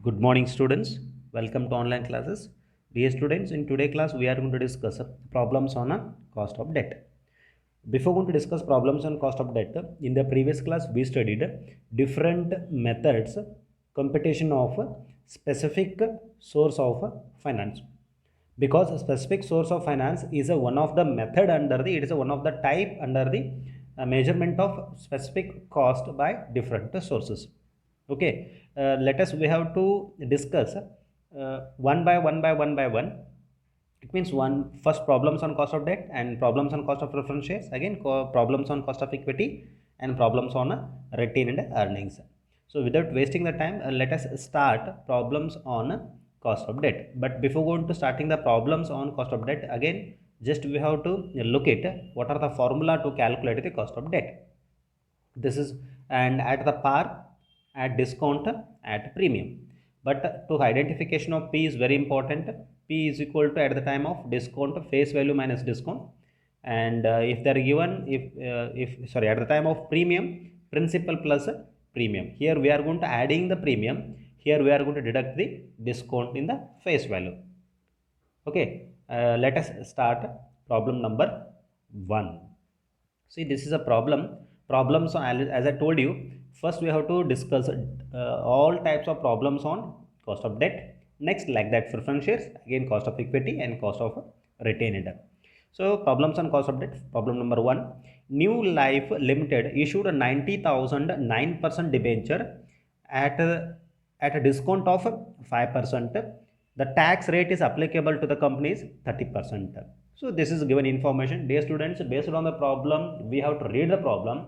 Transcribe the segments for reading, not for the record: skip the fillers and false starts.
Good morning, students. Welcome to online classes. Dear students, in today's class, we are going to discuss problems on a cost of debt. Before going to discuss problems on cost of debt, in the previous class, we studied different methods, computation of specific source of finance. Because a specific source of finance is a one of the method under the, it is a one of the type under the measurement of specific cost by different sources. Okay, let us we have to discuss one by one. It means one first problems on cost of debt and problems on cost of preference shares, again problems on cost of equity and problems on retained earnings. So without wasting the time, let us start problems on cost of debt. But before going to starting the problems on cost of debt, again just we have to look at what are the formula to calculate the cost of debt. This is, and at the par, at discount, at premium. But to identification of p is very important. P is equal to at the time of discount face value minus discount, and if they are given, if sorry, at the time of premium, principal plus premium. Here we are going to adding the premium, here we are going to deduct the discount in the face value. Okay, let us start problem number 1. See, this is a problem. Problems on, as I told you, first we have to discuss all types of problems on cost of debt. Next, like that, preference shares, again cost of equity and cost of retained. So problems on cost of debt. Problem number 1. New Life Limited issued a 90,000 9% debenture at a discount of 5%. The tax rate is applicable to the company's 30%. So this is given information. Dear students, based on the problem, we have to read the problem,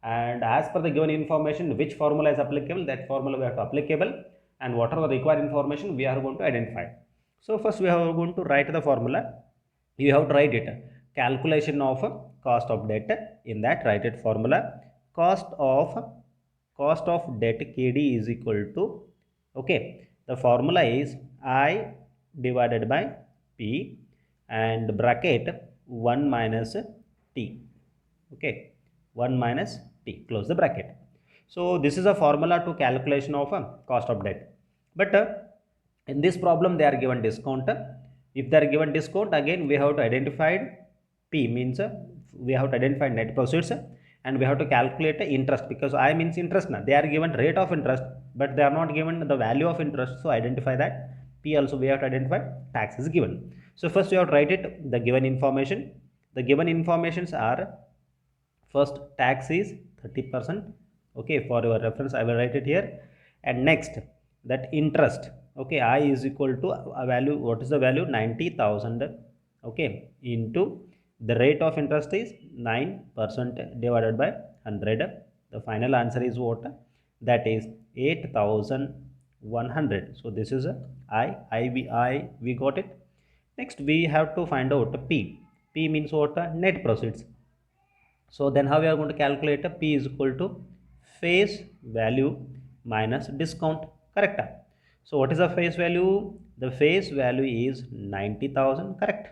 and as per the given information, which formula is applicable, that formula we have to applicable, and what are the required information we are going to identify. So first we are going to write the formula. You have to write it. Calculation of cost of debt. In that, write it formula. Cost of debt KD is equal to, okay, the formula is I divided by P and bracket 1 minus T. Okay, 1 minus T, close the bracket. So this is a formula to calculation of cost of debt. But in this problem they are given discount. If they are given discount, again we have to identify P means we have to identify net proceeds, and we have to calculate interest, because I means interest. Now they are given rate of interest, but they are not given the value of interest. So identify that. P also we have to identify. Tax is given. So first you have to write it, the given information. The given informations are, first tax is 30%. Okay, for your reference I will write it here. And next, that interest, okay, I is equal to a value, what is the value, 90,000, okay, into the rate of interest is 9% divided by 100. The final answer is what? That is 8,100. So this is a we got it. Next we have to find out P. P means what? Net proceeds. So then how we are going to calculate a P is equal to face value minus discount. Correct? So what is the face value? The face value is 90,000. Correct?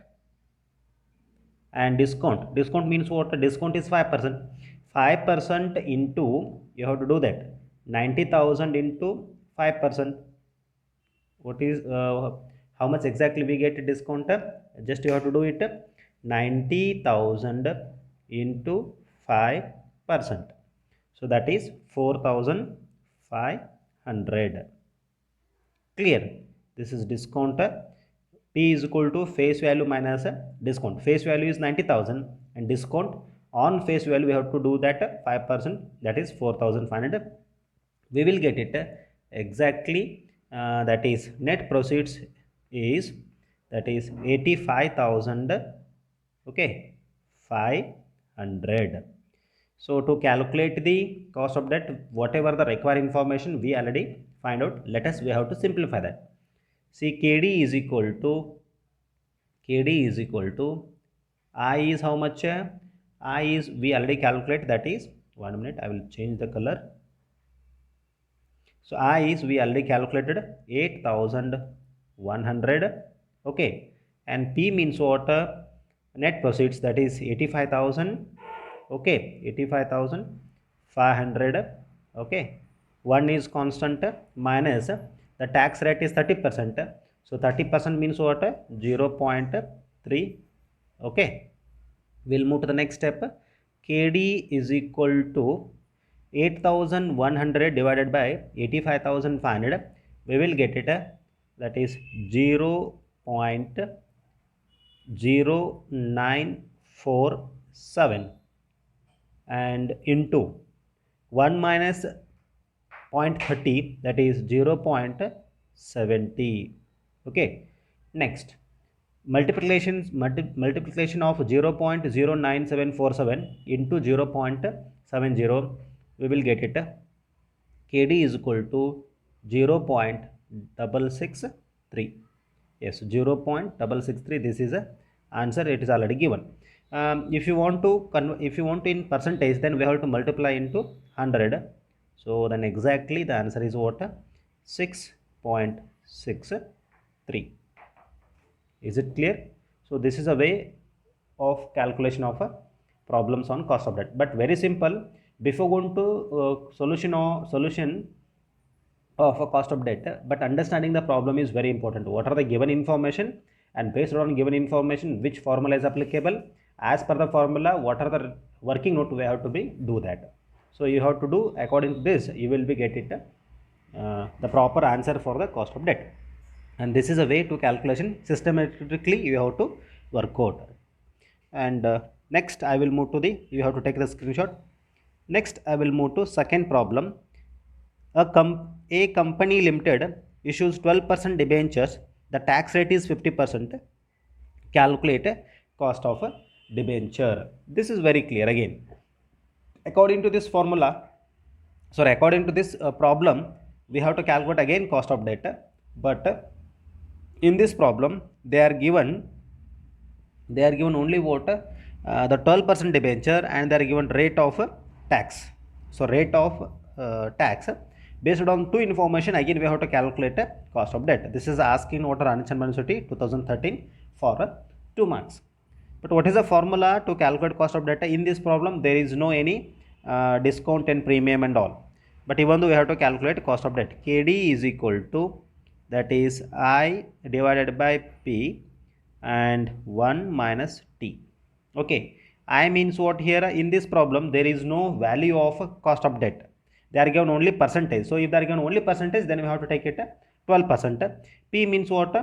And discount means what? Discount is 5%. 5% into, you have to do that, 90,000 into 5%. What is how much exactly we get discount? Just you have to do it, 90,000 into 5%. So that is 4,500. Clear? This is discount. P is equal to face value minus discount. Face value is 90,000 and discount on face value we have to do that 5%, that is 4,500. We will get it exactly, that is net proceeds is, that is 85,000, okay, 500. So to calculate the cost of debt, whatever the required information we already find out, let us, we have to simplify that. See, KD is equal to I is how much? I is, we already calculate, that is, 1 minute, I will change the color. So I is, we already calculated 8,100. Okay, and P means what? Net proceeds, that is 85,000. Okay, 85,500. Okay, 1 is constant minus The tax rate is 30%. So 30% means what? 0.3. Okay. We'll move to the next step. KD is equal to 8,100 divided by 85,500. We will get it. That is 0.0947 and into 1 minus 0.30, that is 0.70. Okay. Next, multiplication of 0.09747 into 0.70, we will get it. KD is equal to 0.663. Yes, 0.663. This is the answer. It is already given. If you want to in percentage, then we have to multiply into 100. So then exactly the answer is what? 6.63. Is it clear? So this is a way of calculation of problems on cost of debt, but very simple. Before going to solution of a cost of debt, but understanding the problem is very important. What are the given information, and based on given information, which formula is applicable? As per the formula, what are the working note we have to be do that. So you have to do according to this. You will be get it the proper answer for the cost of debt. And this is a way to calculation systematically you have to work out. And next I will move to the, you have to take the screenshot. Next I will move to second problem. A company limited issues 12% debentures. The tax rate is 50%. Calculate cost of a debenture. This is very clear. Again, according to this formula, sorry, according to this problem, we have to calculate again cost of debt. But in this problem, they are given only what? The 12% debenture, and they are given rate of tax. So rate of tax. Based on two information, again we have to calculate cost of debt. This is asked in Water and University 2013 for 2 marks. But what is the formula to calculate cost of debt? In this problem, there is no any discount and premium and all. But even though we have to calculate cost of debt, KD is equal to, that is I divided by P and 1 minus T. Okay. I means what here? In this problem, there is no value of cost of debt. They are given only percentage. So if they are given only percentage, then we have to take it 12%. P means what?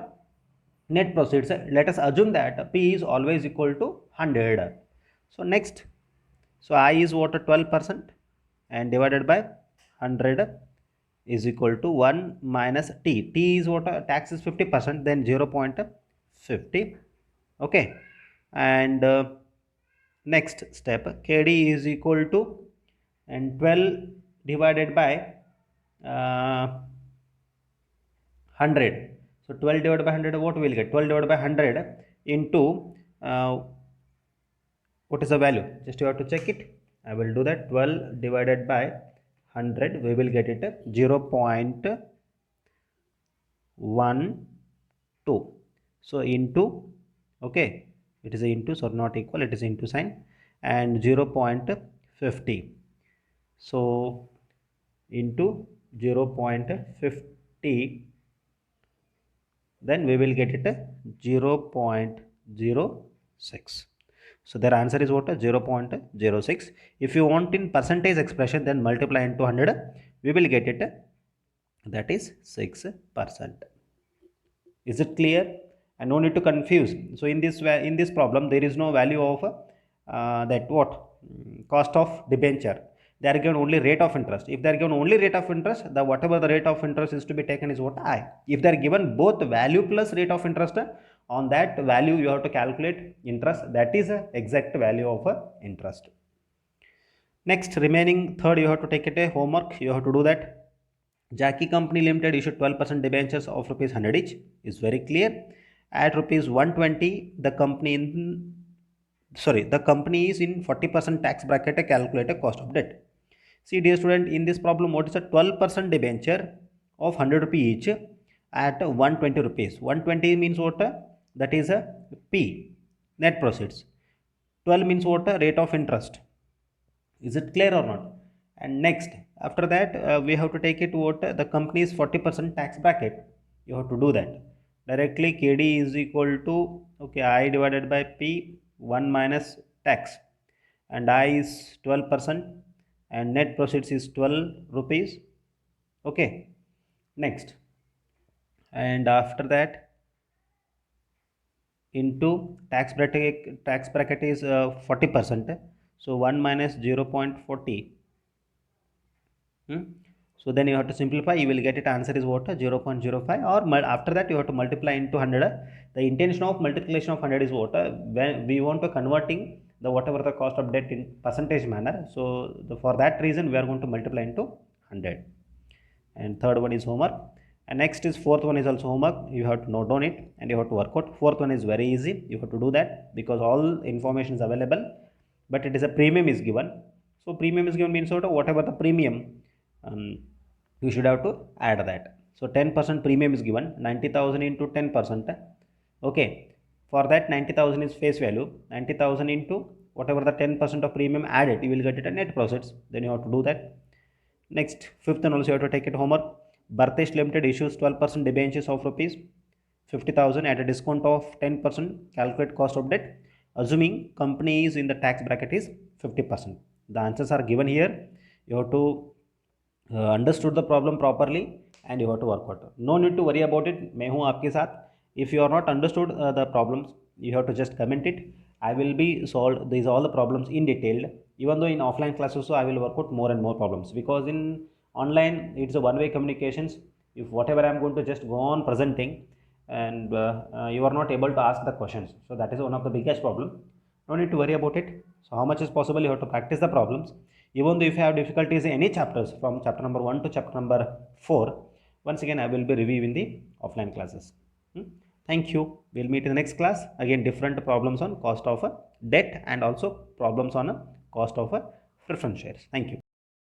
Net proceeds. Let us assume that P is always equal to 100. So next, so I is what? 12% and divided by 100 is equal to 1 minus T. T is what? Tax is 50%, then 0.50. Okay. And next step, KD is equal to, and 12 divided by 100. So 12 divided by 100, what we will get? 12 divided by 100 into what is the value? Just you have to check it. I will do that. 12 divided by 100, we will get it 0.12. So into, okay, it is a into, so not equal, it is into sign, and 0.50. So into 0.50, then we will get it 0.06. So their answer is what? 0.06. If you want in percentage expression, then multiply into 100, we will get it, that is 6%. Is it clear? And no need to confuse. So in this problem, there is no value of that what? Cost of debenture. They are given only rate of interest. If they are given only rate of interest, the whatever the rate of interest is to be taken is what? I. If they are given both value plus rate of interest, on that value you have to calculate interest. That is a exact value of interest. Next, remaining third, you have to take it a homework. You have to do that. Jackie Company Limited issued 12% debentures of rupees 100 each. Is very clear. At rupees 120, the company is in 40% tax bracket. Calculate a cost of debt. See, dear student, in this problem, what is a 12% debenture of 100 rupee each at 120 rupees? 120 means what? That is a P, net proceeds. 12 means what? Rate of interest. Is it clear or not? And next, after that, we have to take it what the company's 40% tax bracket. You have to do that directly. KD is equal to, okay, I divided by P 1 minus tax, and I is 12%, and net proceeds is 12 rupees. Okay, next, and after that, into tax bracket is 40%. So 1 minus 0.40. So then you have to simplify, you will get it, answer is what, 0.05, or after that you have to multiply into 100. The intention of multiplication of 100 is what, when we want to converting the whatever the cost of debt in percentage manner. So for that reason we are going to multiply into 100. And third one is homework, and next is fourth one is also homework. You have to note down it and you have to work out. Fourth one is very easy, you have to do that because all information is available, but it is a premium is given. So premium is given means sort of whatever the premium, you should have to add that. So 10% premium is given, 90,000 into 10%. Okay, for that 90,000 is face value, 90,000 into whatever the 10% of premium added, you will get it a net profits. Then you have to do that. Next, fifth and also you have to take it homework. Bhartesh Limited issues 12% debentures of rupees 50,000 at a discount of 10%. Calculate cost of debt, assuming company is in the tax bracket is 50%. The answers are given here. You have to understood the problem properly and you have to work out. No need to worry about it. मैं हूँ आपके साथ. If you are not understood the problems, you have to just comment it. I will be solved these all the problems in detail. Even though in offline classes also I will work out more and more problems, because in online it's a one-way communications. If whatever I am going to just go on presenting, and you are not able to ask the questions, so that is one of the biggest problem. No need to worry about it. So how much is possible, you have to practice the problems. Even though if you have difficulties in any chapters from chapter number 1 to chapter number 4, once again I will be reviewing the offline classes. Thank you. We'll meet in the next class. Again, different problems on cost of a debt and also problems on a cost of a preference shares. Thank you.